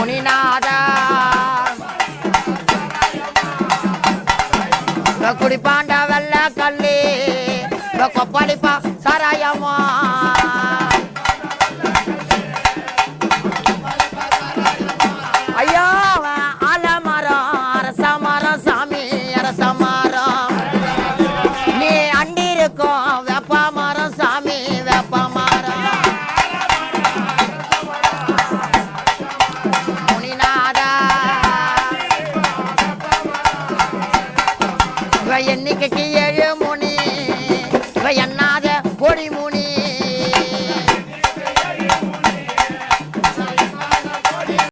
முனிநாதா குடிப்பாண்ட வெள்ள கல்லி கொப்பளிப்பா சாராயமா ஐயா ஆலமரம் அரச மரம் சாமி அரச மரம் நீ அண்டி இருக்கும் வெப்ப மரம் சாமி வெப்ப மரம் முனிநாதா என்னைக்கு